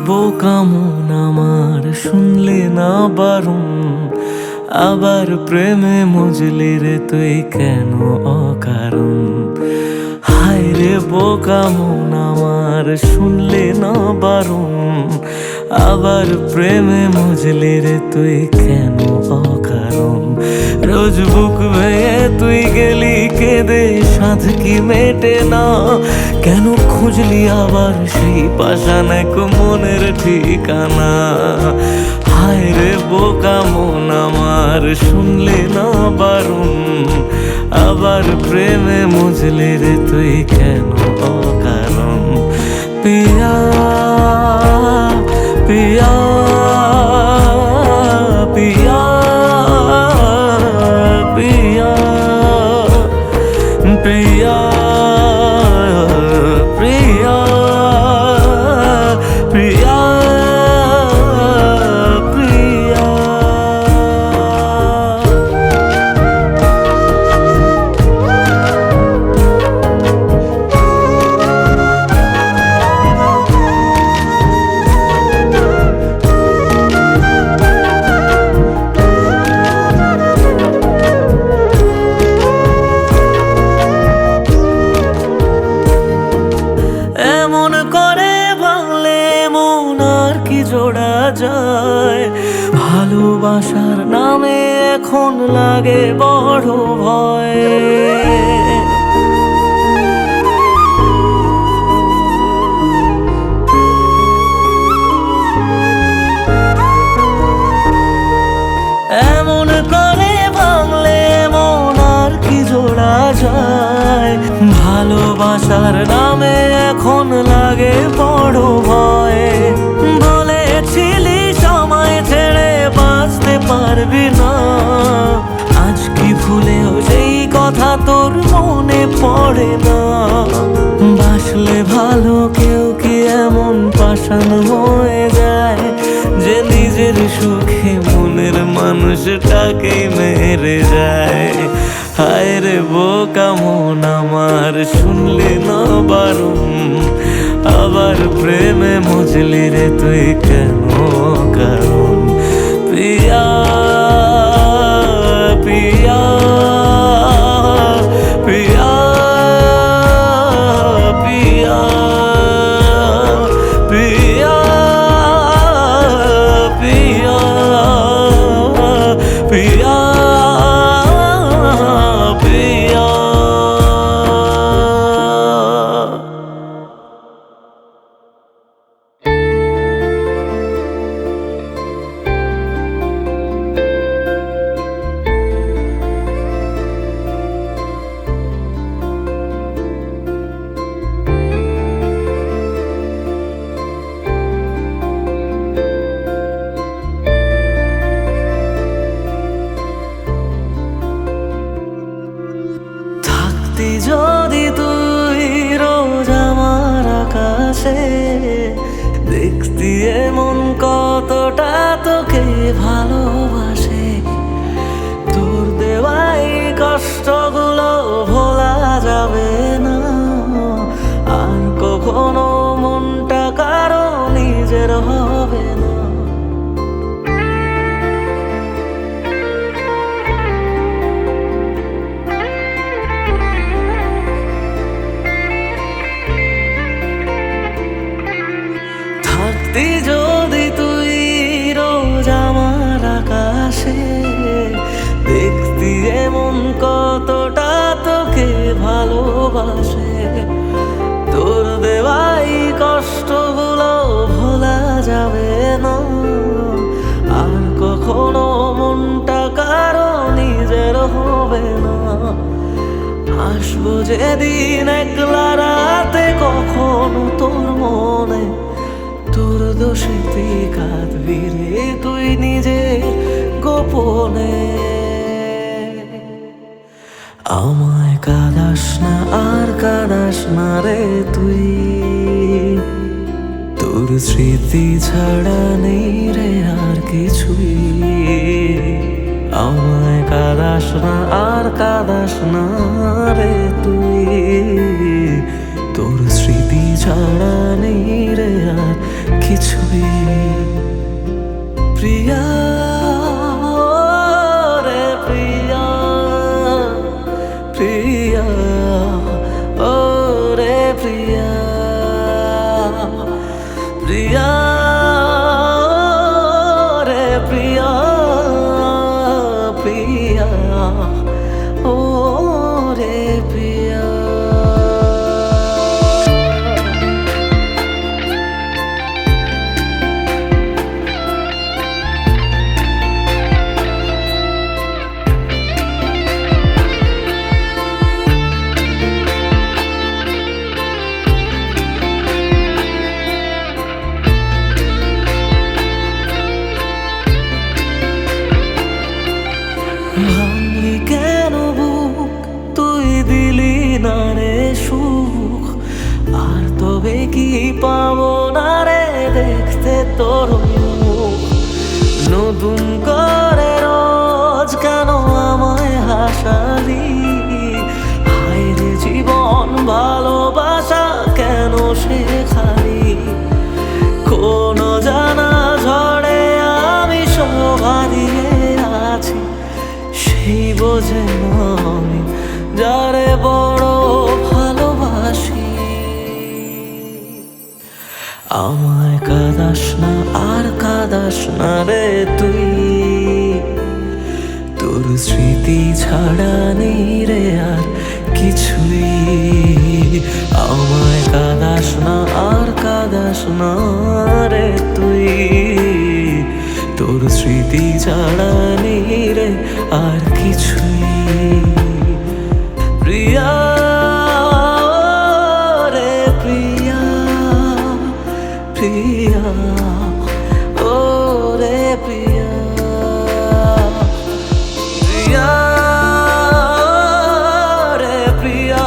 বোকা মন আমার শুনলে না বারণ, আবার প্রেমে মজলি রে তুই কেন অকারণ। হায় রে বোকা মন আমার শুনলে না বারণ, আবার প্রেমে মজলি রে তুই কেন অকারণ। রোজ বুক ভেঙে তুই গেলি কেঁদে সাধ কি মেটে না, কেন খুঁজলি আবার সেই পাষাণ এক মনের ঠিকানা। হায় রে বোকা মন আমার শুনলে না বারণ, আবার প্রেমে মজলে রে তুই কেন অকারণ। পিয়া পিয়া পিয়া পিয়া পিয়া প্রিয়া প্রিয়া প্রিয়া। এমন করে ভাঙলে মন আর কি জোড়া যায়, ভালোবাসার নামে এখন লাগে বড় ভয়। এমন করে ভাঙলে মন আর কি জোড়া যায়, ভালোবাসার নামে এখন লাগে বড় ভয়। বলেছিলি সময় ছেড়ে বাঁচতে পারবি না, আজ কি ভুলেও সেই কথা তোর মনে পড়ে না। বাসলে ভালো কেউ কি এমন পাষাণ হয়ে যায়, যে নিজের সুখে মনের মানুষটাকে মেরে যায়। হায় রে বোকা মন আমার শুনলে না বারণ, আবার প্রেমে মজলি রে তুই কেন কারণ। পিয়া পিয়া পিয়া পিয়া পিয়া পিয়া পিয়া পিয়া। যদি তুই রোজ আমার আকাশে দেখতি এমন কতটা তোকে ভালোবাসে, তোর দেওয়াই কষ্টগুলো ভোলা যাবে না, আর কখনো মনটা কারো নিজের হবে না। যদি তুই রোজ আমার আকাশে দেখতি এমন কতটা তোকে ভালোবাসে, তোর দেওয়াই কষ্টগুলো ভোলা যাবে না, আর কখনো মনটা কারো নিজের হবে না। আসবো যেদিন একলা রাতে কখনো তোর মনে, তোর দোষে তুই কাঁদবি রে তুই নিজে গোপনে। আমায় কাঁদাস না আর কাঁদাস না রে তুই, তোর স্মৃতি ছাড়া নেই রে আর কিছুই। আমায় কাঁদাস না আর কাঁদাস না রে তুই, তোর স্মৃতি ছাড়া নেই রে আর কিছুই। প্রিয়া রে প্রিয়া, প্রিয়া ও রে প্রিয়া, প্রিয়া রে প্রিয়া, প্রিয়া ও রে প্রিয়া। ভাঙলি কেন বুক, তুই দিলি না রে সুখ, আর তবে কি পাবো না রে দেখতে তোর মুখ। নতুন করে রোজ কেন আমায় হাসালি, হায় রে জীবন ভালোবাসা কেন শেখালি। কোন জানা ঝড়ে আমি শোভা দিয়ে আছি, সেই বোঝে আমি যারে বড় ভালোবাসি। আমায় কাঁদাস না আর কাঁদাস না রে তুই, তোর স্মৃতি ছাড়া নেই রে আর কিছুই। আমায় কাঁদাস না আর কাঁদাস না রে তুই, তোর স্মৃতি ছাড়া নেই রে আর কিছুই। প্রিয়া রে প্রিয়া, প্রিয়া ও রে প্রিয়া, প্রিয়া রে প্রিয়া,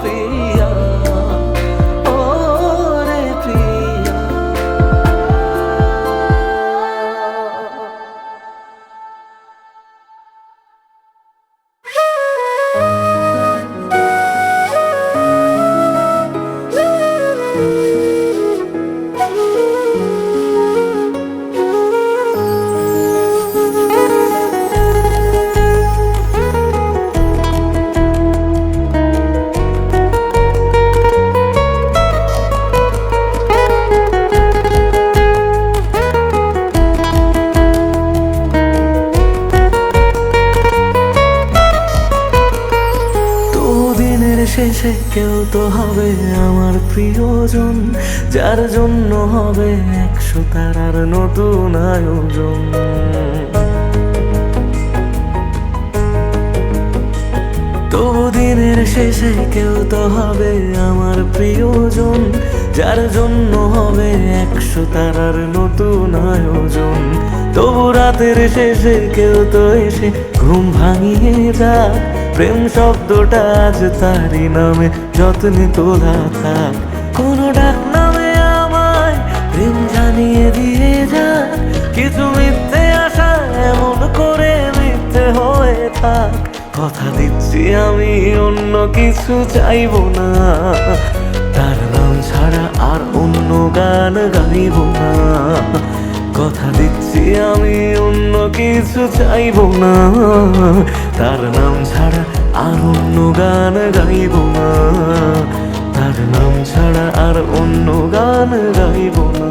প্রিয়া ও রে প্রিয়া। শেষে কেউ তো হবে আমার প্রিয়জন, যার জন্য হবে 100 তারার নতুন আয়োজন। তবু দিনের শেষে কেউ তো হবে আমার প্রিয়জন, যার জন্য হবে 100 তারার নতুন আয়োজন। তবু রাতের শেষে কেউ তো এসে ঘুম ভাঙিয়ে যাক, প্রেম শব্দটা আজ তারই নামে যত্নে তোলা থাক। কোনো ডাক নামে আমায় প্রেম জানিয়ে দিয়ে যাক, কিছু মিথ্যে আশা এমন করে মিথ্যে হয়ে থাক। কথা দিচ্ছি আমি অন্য কিছু চাইবো না, তার নাম ছাড়া আর অন্য গান গাইব না। কথা দিচ্ছি আমি অন্য কিছু চাইবো না, তার নাম ছাড়া আর অন্য গান গাইব না, তার নাম ছাড়া আর অন্য গান গাইব না।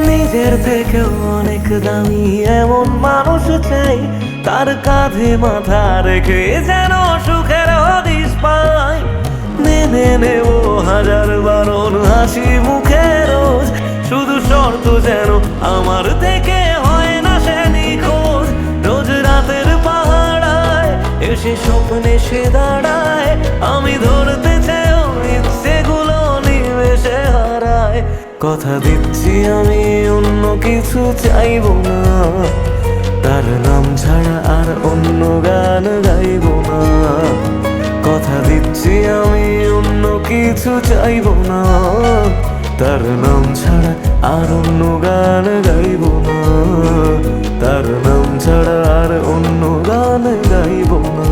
নিজের থেকেও অনেক দামি এমন মানুষ চাই, তার কাঁধে মাথা রেখে যেন সুখের হদিস পাই। মেনে নেব 1000 বারণ হাসি মুখে রোজ, শুধু শর্ত যেন আমার থেকে হয় না সে নিখোঁজ। রোজ রাতের পাহাড়ায় এসে স্বপ্নে সে দাঁড়ায়, আমি ধরতে চেয়েও ইচ্ছেগুলো নিমেষে হারায়। কথা দিচ্ছি আমি অন্য কিছু চাইবো না, তার নাম ছাড়া আর অন্য গান গাইব না। কথা দিচ্ছি আমি অন্য কিছু চাইবো না, তার নাম ছাড়া আর অন্য গান গাইবো না, তার নাম ছাড়া আর অন্য গান গাইবো না।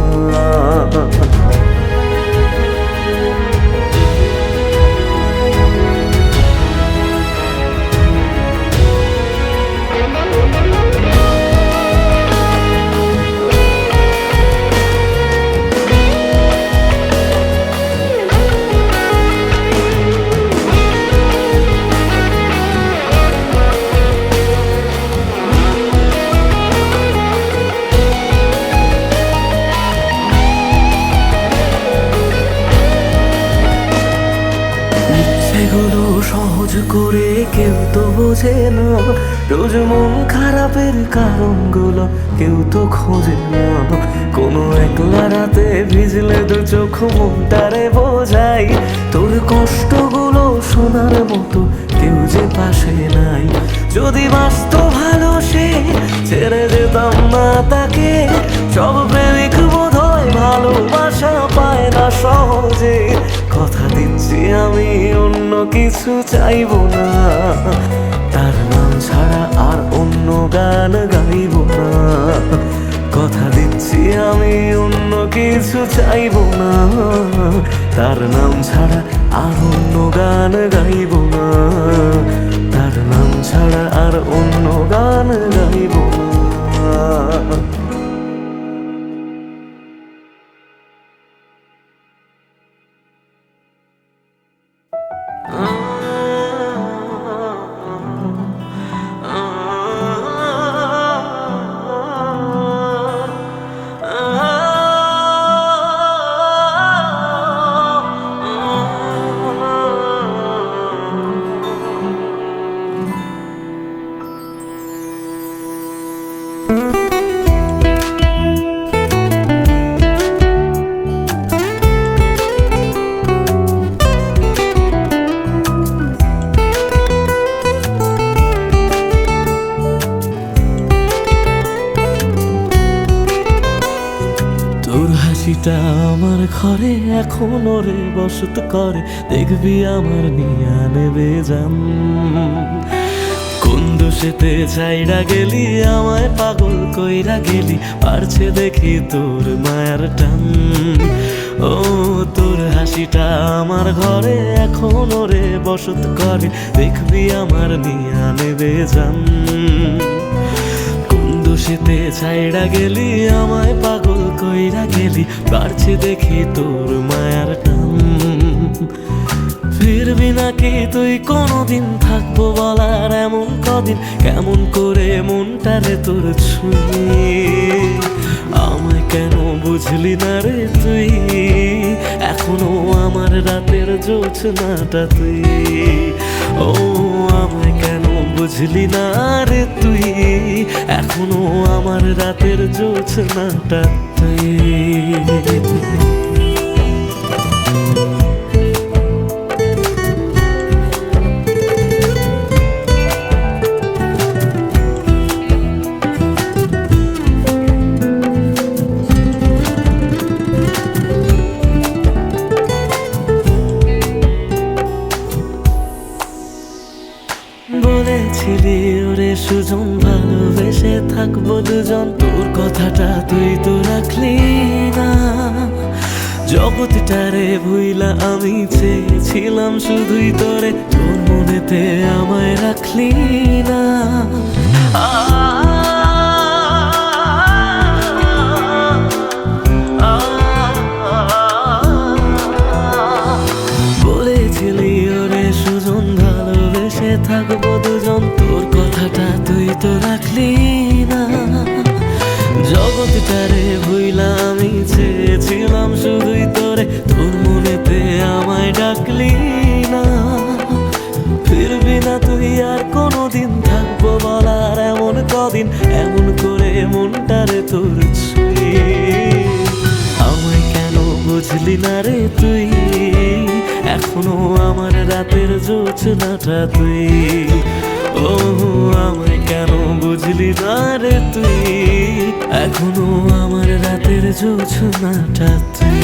সেগুলো সহজ করে কেউ তো বোঝে না, রোজ মন খারাপের কারণগুলো কেউ তো খোঁজে না। কোনো একলা রাতে ভিজলে দু চোখ মনটারে বোঝাই, তোর কষ্টগুলো শোনার মতো কেউ যে পাশে নাই। যদি বাঁচতো ভালো সে ছেড়ে যেতাম না তাকে, সব প্রেমিক বোধহয় ভালোবাসা পায় না সহজে। কথা দিচ্ছি আমি অন্য কিছু চাইবো না, তার নাম ছাড়া আর অন্য গান গাইবো না। কথা দিচ্ছি আমি অন্য কিছু চাইবো না, তার নাম ছাড়া আর অন্য গান গাইবো না, তার নাম ছাড়া আর অন্য গান গাইবো না। তোর হাসিটা আমার ঘরে এখনো রে বসত করে, দেখবি আমার নিয়া নেবে জান। কোন দোষেতে ছাইড়া গেলি আমায় পাগল কইরা গেলি, পারছে দেখি তোর মায়ার টান। ও তোর হাসিটা আমার ঘরে এখনো রে বসত করে, দেখবি আমার নিয়া নেবে জান। দোষেতে ছাইড়া গেলি আমায় পাগল কইরা গেলি, পারছে দেখি তোর মায়ার টান। ফিরবি নাকি তুই কোনোদিন, থাকবো বলার এমন কদিন, কেমন করে মনটারে তোর ছুঁয়ে। আমায় কেন বুঝলি না রে তুই, এখনো আমার রাতের জোছনাটা তুই। ও আমায় কেন বুঝলি না রে তুই, এখনো আমার রাতের জোছনাটা তুই। বলেছিলি ওরে সুজন ভালোবেসে থাকবো দুজন, তোর কথাটা তুই তো রাখলি না। জগৎটারে ভুইলা আমি চেয়েছিলাম শুধুই তোরে, তোর মনেতে আমায় রাখলি না। বলেছিলি ওরে সুজন ভালোবেসে থাকবো দুজন, তোর কথাটা তুই তো রাখলি না। জগৎটারে ভুইলা আমি চেয়েছিলাম শুধুই তোরে, তোর মনেতে আমায় ডাকলি না। ফিরবি না তুই আর কোনোদিন, থাকবো বলার এমন কদিন, এমন করে মনটারে তোর ছুঁয়ে। আমায় কেন বুঝলি না রে তুই, এখনো আমার রাতের জোছনাটা তুই। ও আমায় কেন বুঝলি না রে তুই, এখনো আমার রাতের জোছনাটা তুই।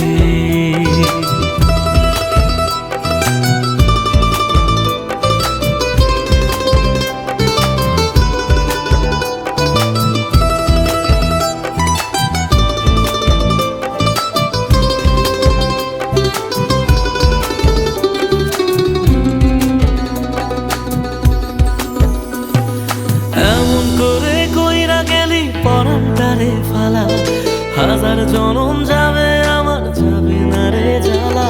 এমন করে কইরা গেলি পরানটারে ফালা, হাজার জনম যাবে আমার যাবে না রে জ্বালা।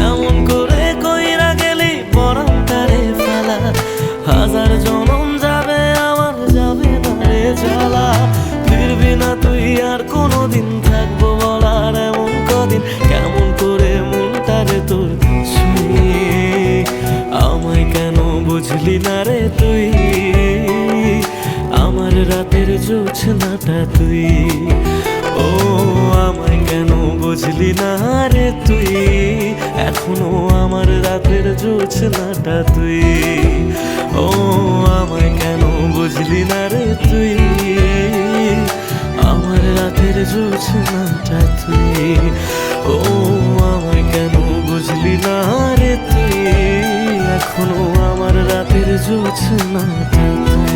এমন করে কইরা গেলি পরানটারে ফালা, হাজার জনম যাবে আমার যাবে না রে জ্বালা। ফিরবি না তুই আর কোনোদিন, থাকবো বলার এমন কদিন, কেমন করে মনটারে তোর ছুঁয়ে। আমায় কেন বুঝলি না রে তুই, আমার রাতের জোছনাটা তুই। ও আমায় কেন বুঝলি না রে তুই, এখনো আমার রাতের জোছনাটা তুই। ও আমায় কেন বুঝলি না রে তুই, আমার রাতের জোছনাটা তুই। ও আমায় কেন বুঝলি না রে তুই, এখনো আমার রাতের জোছনাটা তুই।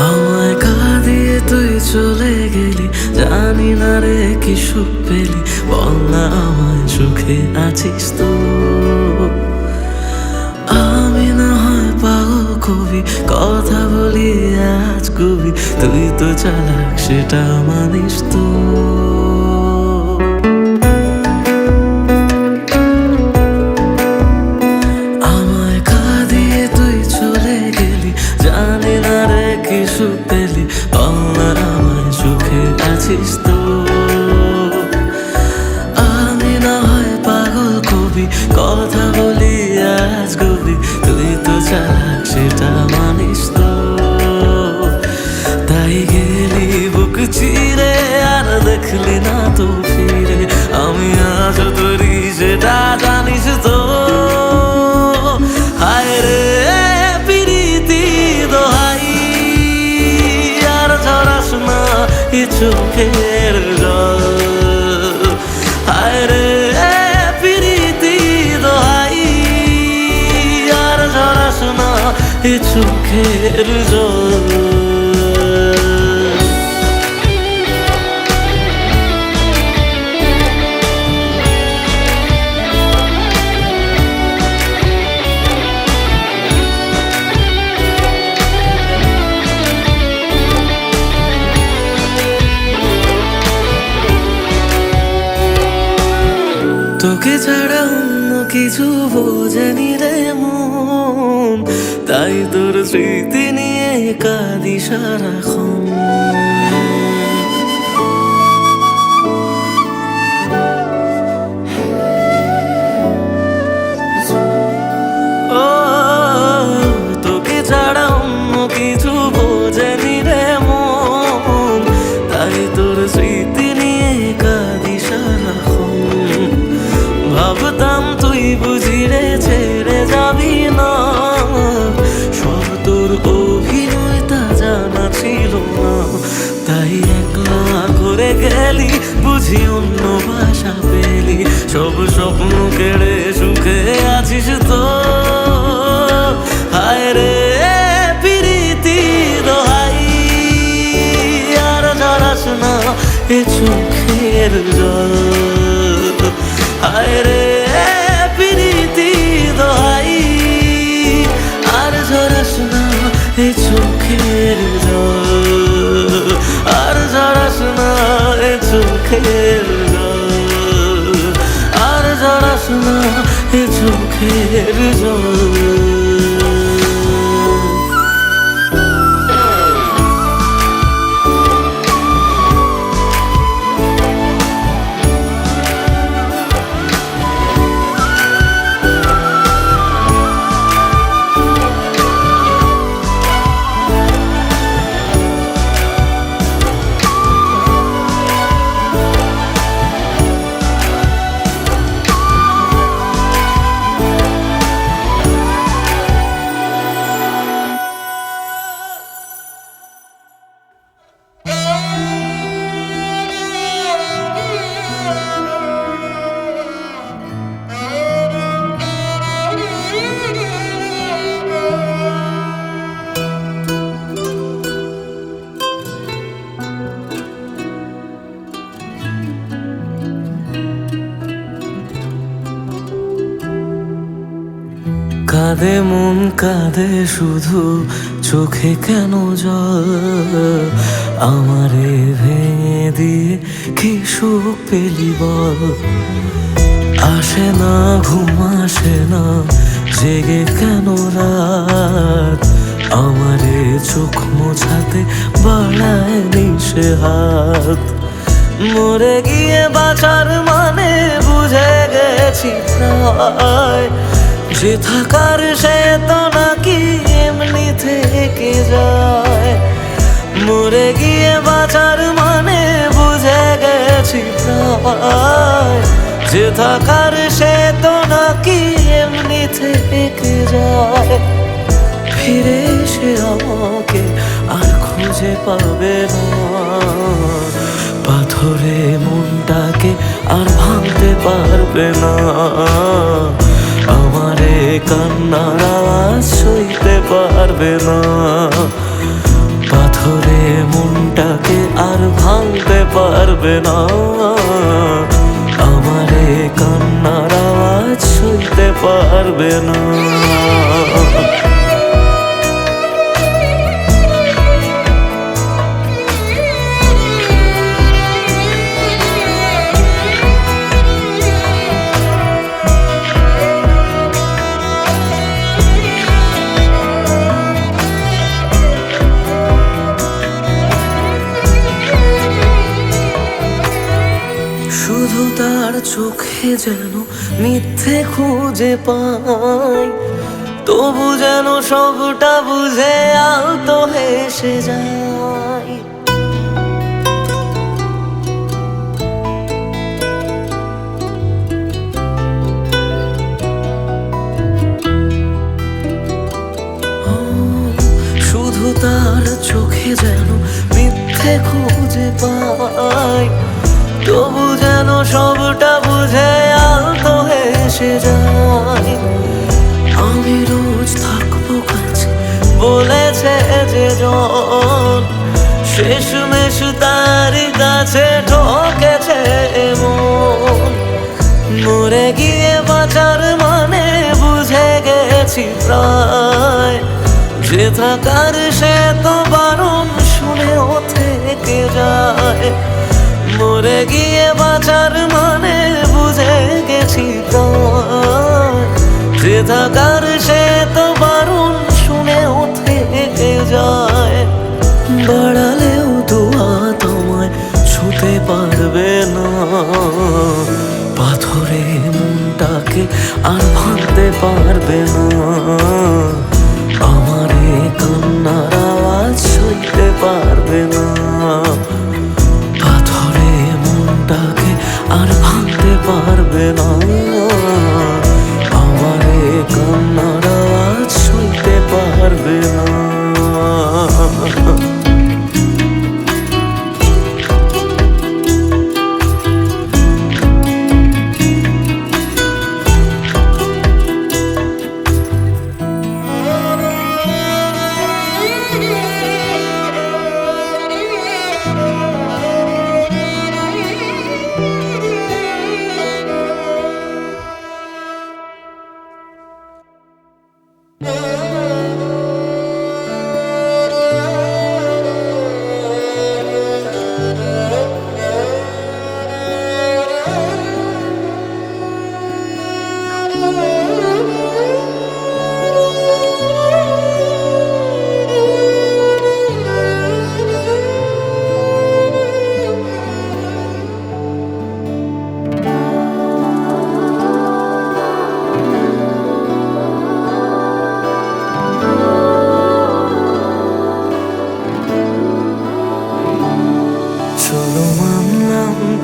আমায় কাঁদিয়ে তুই চলে গেলি, জানি না রে কি সুখ পেলি, বল না আমায় সুখে আছিস তো। আমি না হয় পাগল কবি, কথা বলি আজ কবি, তুই তো চালাক সেটা মানিস তো। আমায় কাঁদিয়ে তুই চলে গেলি, জানি না রে কি সুখ পেলি, বল না আমায় সুখে আছিস তো। আমি না হয় পাগল কবি, কথা বলি আজ কবি, তুই তো চালাক সেটা মানিস তো। তাই গেলি বুক চিরে আর দেখলি না তো ফিরে, আমি আজ তোরি সেটা জানিস তো। হায় রে প্রীতি দোহাই, আর ঝরাস না এ চোখের জল। হায় রে প্রীতি দোহাই, আর ঝরাস না এ চোখের জল। তোকে ছাড়া অন্য কিছু বোঝেনি রে মন, তাই তোর স্মৃতি নিয়ে কাঁদি সারাক্ষণ। ও তোকে ছাড়া অন্য কিছু বোঝেনি রে মন, তাই তোর স্মৃতি নিয়ে কাঁদি সারাক্ষণ। ভাবতাম তুই বুঝি রে ছেড়ে যাবি না, সব তোর অভিনয় তা জানা ছিল না। তাই একলা করে গেলি, বুঝি অন্য ভাষা পেলি, সব স্বপ্ন কেড়ে সুখে আছিস তো। হায় রে প্রীতি দোহাই, আর ঝরাস না এ চোখের জল। হায় রে প্রীতি দোহাই, আর ঝরাস না এ চোখের জল। আর ঝরাস না এ চোখের জল, আর ঝরাস না এ চোখের জল। কাঁদে মন কাঁদে শুধু, চোখে কেন জল? আমারে ভেঙে দিয়ে কি সুখ পেলি বল? আসে না ঘুম আসে না, জেগে কেন রাত? আমারে চোখ মোছাতে বাড়ায় নিশে হাত। মরে গিয়ে বাঁচার মানে বুঝে গেছি প্রায়, যে থাকার সে তো নাকি এমনি থেকে যায়। মরে গিয়ে বাঁচার মানে বুঝে গেছি প্রায়, যে থাকার সে তো নাকি এমনি থেকে যায়। ফিরে এসে আমাকে আর খুঁজে পাবে না, পাথরে মনটাকে আর ভাঙতে পারবে না। আমারে কান্নার আওয়াজ সইতে পারবে না, পাথরে মনটাকে আর ভাঙতে পারবে না। আমারে কান্নার আওয়াজ সইতে পারবে না। শুধু তার চোখে যেন মিথ্যে খুঁজে পাই, তবু যেন সবটা বুঝে আলতো হেসে যায়। শুধু তার চোখে যেন মিথ্যে খুঁজে পাই, তবু যেন সবটা বুঝে আলতো হেসে যায়। আমি রোজ থাকবো কাছে বলেছে যে জন, শেষমেশ তার কাছে ঠকেছে মন। মরে গিয়ে বাঁচার মানে বুঝে গেছি প্রায়, যে থাকার সে তো বারণ শুনেও থেকে যায়। মরে গিয়ে বাঁচার মানে বুঝে গেছি প্রায়, যে থাকার সে তো বারণ শুনেও থেকে যায়। বাড়ালেও দোয়া তোমায় ছুতে পারবে না, পাথরে মনটাকে আর ভাঙতে পারবে না। আমারে কান্নার আওয়াজ সইতে পারবে না, পাথরে মনটাকে আর ভাঙতে পারবে না। আমারে কান্নার আওয়াজ সইতে পারবে না।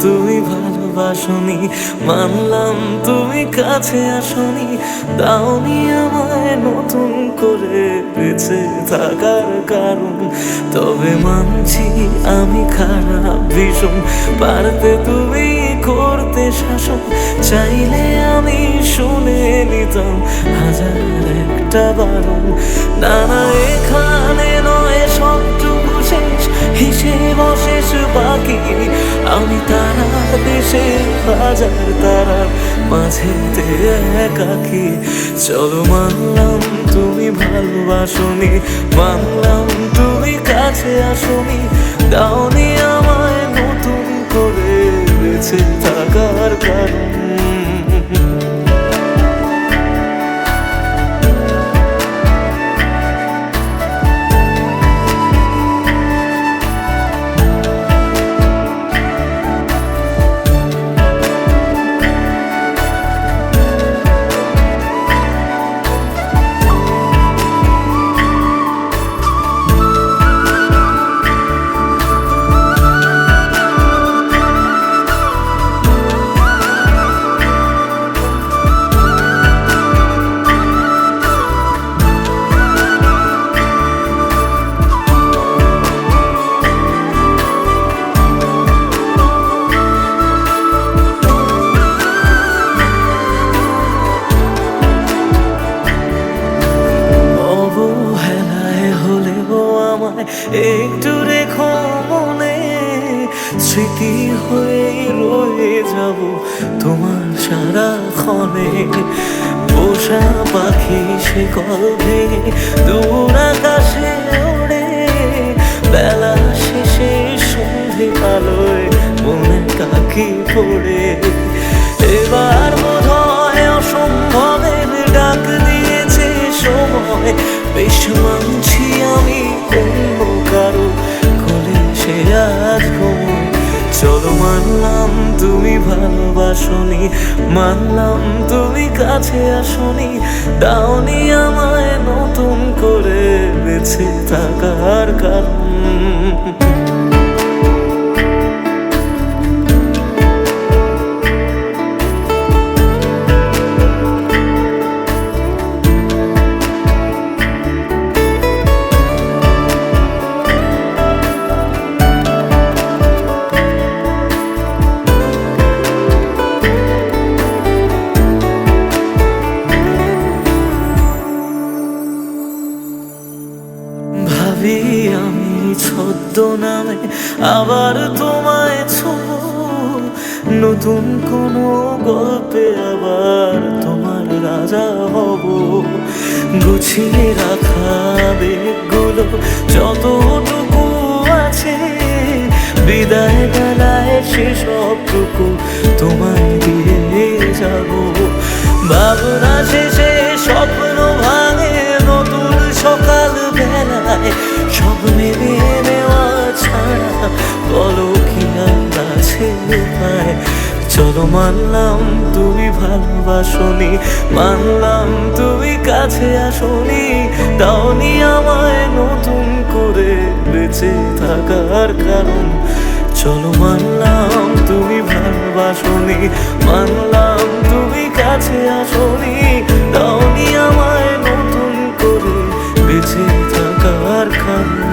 তুমি ভালোবাসনি, মানলাম তুমি কাছে আসনি, দাওনি আমায় নতুন করে বেঁচে থাকার কারণ। তবে মানছি আমি খারাপ ভীষণ, পারতে তুমি করতে শাসন। চাইলে আমি শুনে নিতাম হাজার একটা বারণ। না না এখানে নয় সবটুকু শেষ, হিসেব অশেষ বাকি। আমি তারা দেশে হাজার তারার মাঝেতে একাকি। চলো মানলাম তুমি ভালোবাসনি, মানলাম তুমি কাছে আসনি, দাওনি আমায় নতুন করে বেঁচে থাকার কারণ। একটু রেখো মনে, স্মৃতি হয়ে রয়ে যাব তোমার সারাক্ষণে। পোষা পাখি সে কবে দূর আকাশে ওড়ে, বেলা শেষে সন্ধে আলোয় মনে কাকি পড়ে। এবার বোধহয় অসম্ভবের ডাক দিয়েছে সময়, বেশ মানছি আমি অন্য কারো কোলে সে আজ ঘুমোয়। চলো মানলাম তুমি ভালোবাসনি, মানলাম তুমি কাছে আসনি, দাওনি আমায় নতুন করে বেঁচে থাকার কারণ। ভাবি আমি ছদ্মনামে আবার তোমায় ছোঁবো, নতুন কোনো গল্পে আবার তোমার রাজা হব। গুছিয়ে রাখা বেগগুলো যতটুকু আছে, বিদায় বেলায় সেসবটুকু তোমায় দিয়ে যাব। ভাবনা শেষে স্বপ্ন ভাঙে নতুন সকাল বেলায়, সব মেনে নেওয়া ছাড়া বলো কি আর আছে উপায়। চলো মানলাম তুমি ভালোবাসনি, মানলাম তুমি কাছে আসনি, দাওনি আমায় নতুন করে বেঁচে থাকার কারণ। চলো মানলাম তুমি ভালোবাসনি, মানলাম তুমি কাছে আসনি, দাওনি আমায় নতুন করে বেঁচে থাকার কারণ।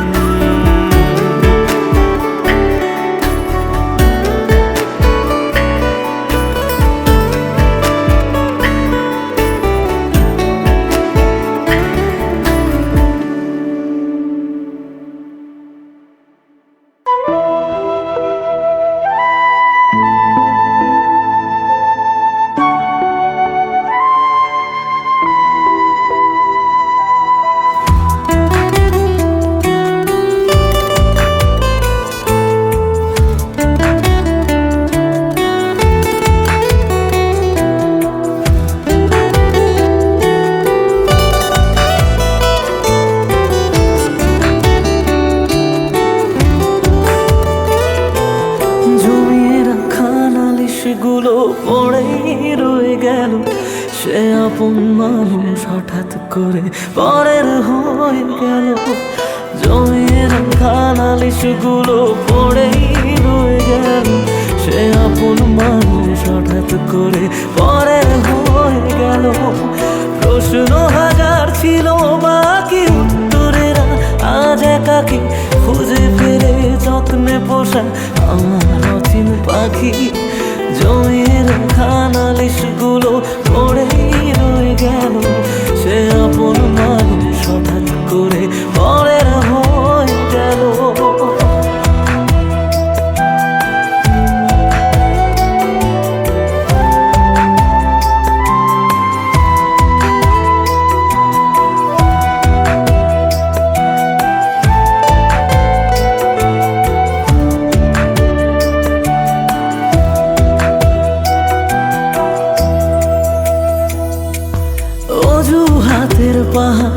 গুলো পড়েই রয়ে গেল, সে আপন মানুষ হঠাৎ করে পরের হয়ে গেল। জমিয়ে রাখা নালিশগুলো পড়েই রয়ে গেল, সে আপন মানুষ হঠাৎ করে পরের হয়ে গেল। প্রশ্ন হাজার ছিল বাকি, উত্তরেরা আজ একাকি খুঁজে ফেরে যত্নে পোষা আমার অচিন পাখি। জমিয়ে রাখা নালিশগুলো পড়েই রয়ে গেল, সে আপন মানুষ হঠাৎ করে পরের হয়ে গেল।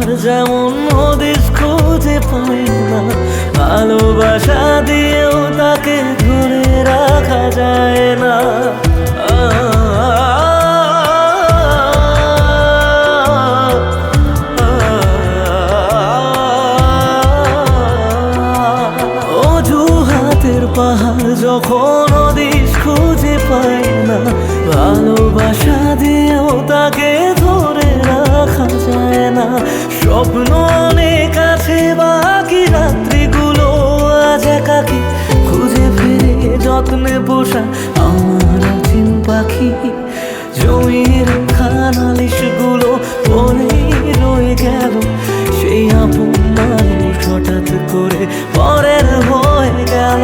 পাহাড় যেমন হদিস খুঁজে পাই না, ভালোবাসা দিয়েও তাকে ধরে রাখা যায় না। অজুহাতের পাহাড় যখন হদিস খুঁজে পাই না, ভালোবাসা দিয়েও তাকে ধরে রাখা যায় না। স্বপ্ন অনেক আছে, বাকি রাত্রিগুলো আজ একাকি, খুঁজে ফিরে যত্নে পোষা আমার অচিন পাখি। জমির খানালিশগুলো পরেই রয়ে গেল, সেই আপন মানুষ হঠাৎ করে পরের হয়ে গেল।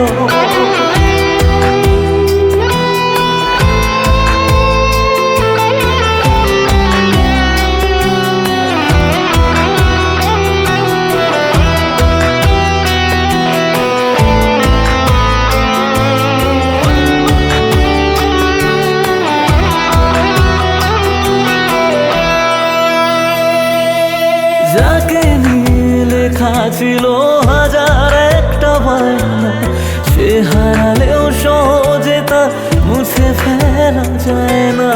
যাকে নিয়ে লেখা ছিল হাজার একটা বায়না, সে হারালেও সহজে তা মুছে ফেলা যায় না।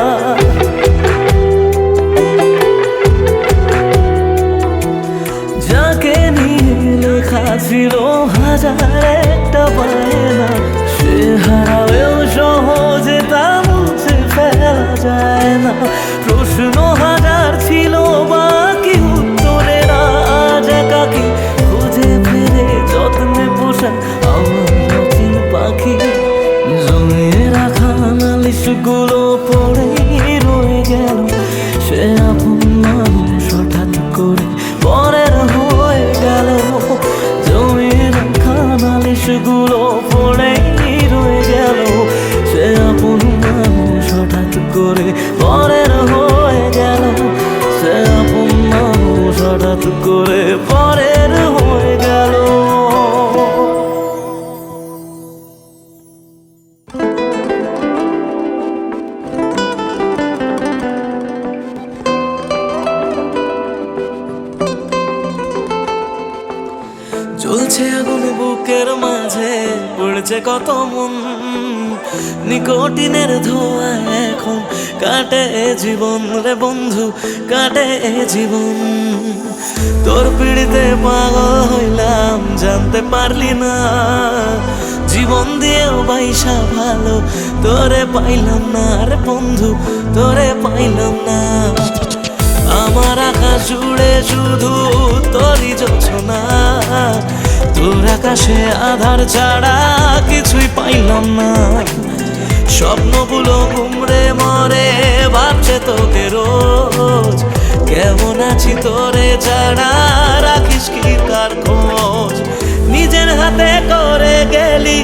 যাকে নিয়ে লেখা ছিল হাজার একটা বায়না, সে হারালেও সহজে তা মুছে ফেলা যায় না। প্রশ্ন হাজার ছিল, বাকি উত্তরের আজ একাকি, খুঁজে ফিরে যত্নে পোষা আমার অচিন পাখি। জমিয়ে রাখা নালিশগুলো পড়েই রয়ে গেল, সে আপন মানুষ হঠাৎ করে পরের হয়ে গেল। জমিয়ে রাখা নালিশগুলো পড়েই রয়ে গেল, সে আপন মানুষ হঠাৎ করে পরের হয়ে গেল। সে আপন মানুষ হঠাৎ করে পরের হয়ে গেল। জ্বলছে আগুন বুকের মাঝে, পড়ছে কত মন, নিকোটিনের ধোঁয়া এখন কাটে জীবন রে বন্ধু, কাটে জীবন। তোর পিড়িতে পাগল হইলাম, জানতে পারলি না, জীবন দিয়েও বাইসা ভালো তোরে পাইলাম না রে বন্ধু, তোরে পাইলাম না। আমার আকাশ জুড়ে শুধু তোরই জোছনা, তোর আকাশে আধার ছাড়া কিছুই পাইলাম না। স্বপ্নগুলো ঘুমরে মরে ভাবছে তোকে রোজ, কেমন আছি তোরে ছাড়া রাখিস কি তার খোঁজ। নিজের হাতে করে গেলি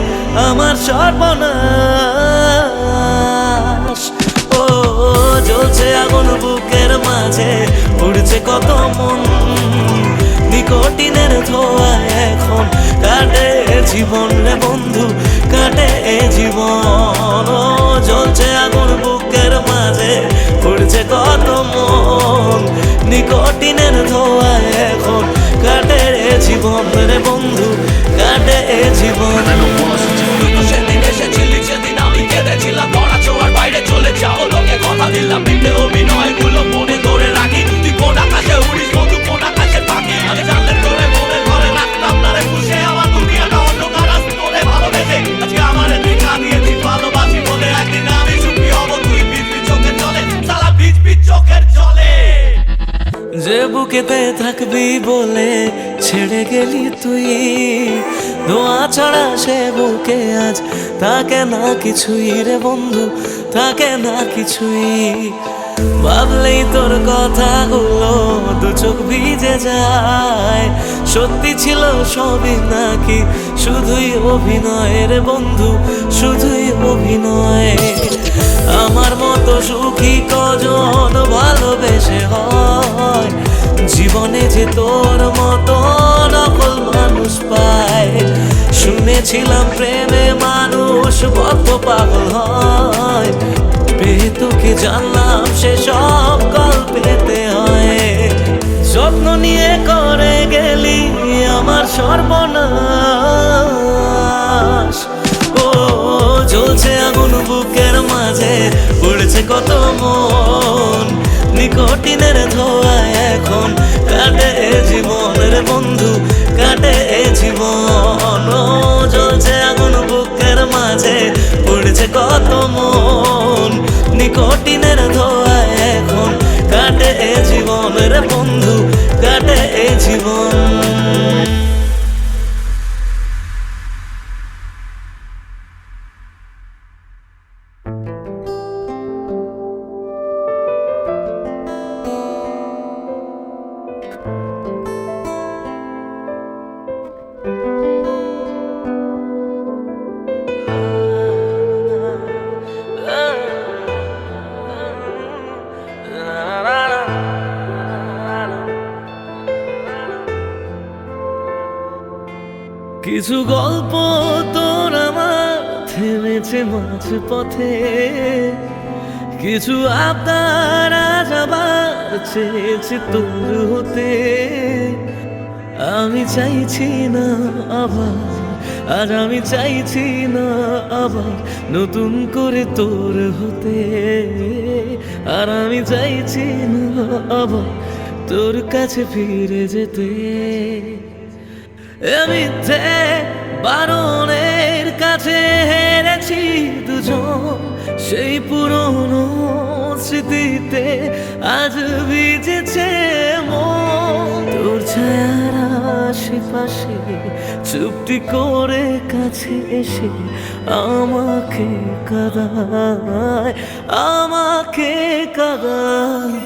আমার সর্বনাশ। ও জ্বলছে আগুন বুকের মাঝে, উড়ছে কত মন, নিকোটিনের ধোঁয়া এখন কাটে জীবন রে বন্ধু, কাটে জীবন। ও জ্বলছে আগুন বুকের মাঝে, উড়ছে কত মন, নিকোটিনের ধোঁয়া এখন কাটে জীবন রে বন্ধু, কাটে জীবন। সেদিন এসেছিলি, সেদিন আমি কেঁদেছিলাম, ধরা ছোঁয়ার বাইরে চলে যাও লোকে কথা দিলাম, মিথ্যে অভিনয়গুলো মনে ধরে রাখি। তুই কোন আকাশে উড়িস বন্ধু, কোন আকাশে থাকি, আমি জানলে তোরে মনে ঘরে রাখতাম না রে খুশি। আমার দুনিয়াটা অন্ধকার, আজ তোরে ভালোবেসে আজকে আমার দেখা দিয়েছিস ভালোবাসি বলে। একদিন আমি সুখী হব, তুই ভিজবি চোখের জলে, সালা ভিজবি চোখের জলে। যে বুকেতে থাকবি বলে ছেড়ে গেলি তুই, ধোঁয়া ছাড়া সে বুকে আজ থাকে না কিছুই রে বন্ধু, থাকে না কিছুই। ভাবলেই তোর কথাগুলো দু চোখ ভিজে যায়, সত্যি ছিল সবই নাকি শুধুই অভিনয় রে বন্ধু, শুধুই অভিনয়। আমার মতো সুখী কজন ভালোবেসে হয়, জীবনে যে তোর মতো নকল মানুষ পায়। শুনেছিলাম প্রেমে মানুষ বদ্ধ পাগল হয়, পেয়ে তোকে জানলাম সে সব গল্পেতে হয়। যত্ন প্রশ্ন নিয়ে করে গেলি আমার সর্বনাশ। ও জ্বলছে আগুন বুকের মাঝে, পড়েছে কত মন, নিকোটিনের ধোঁয়ায় এখন কাটে জীবনের বন্ধু, কাটে জীবন। ও জ্বলছে আগুন বুকের মাঝে, পড়েছে কত মন, নিকোটিনের ধোঁয়ায় এখন কাটে জীবনের বন্ধু, কাটে জীবন। কিছু গল্প তোর আমার থেমেছে মাঝ পথে, কিছু আবদার আজ আবার চেয়েছে তোর হতে। আমি চাইছি না আবার, আজ আমি চাইছি না আবার নতুন করে তোর হতে। আর আমি চাইছি না আবার তোর কাছে ফিরে যেতে। মিথ্যে বারণের কাছে হেরেছি দুজন, সেই পুরনো স্মৃতিতে আজ ভিজেছে মন। তোর ছায়ার আশেপাশে চুপটি করে কাছে এসে আমাকে কাঁদায়, আমাকে কাঁদায়।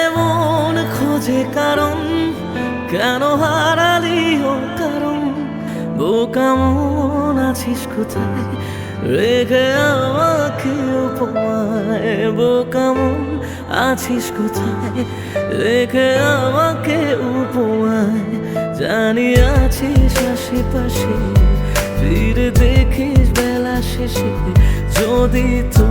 এমন খোঁজে কারণ, কেন হারালি ও কারণ, বোকা মন আছিস কোথায় রেখে আমাকে উপমায়। বোকা মন আছিস কোথায় রেখে আমাকে উপমায়। জানি আছিস আশেপাশে, ফিরে দেখিস বেলা শেষে যদি তো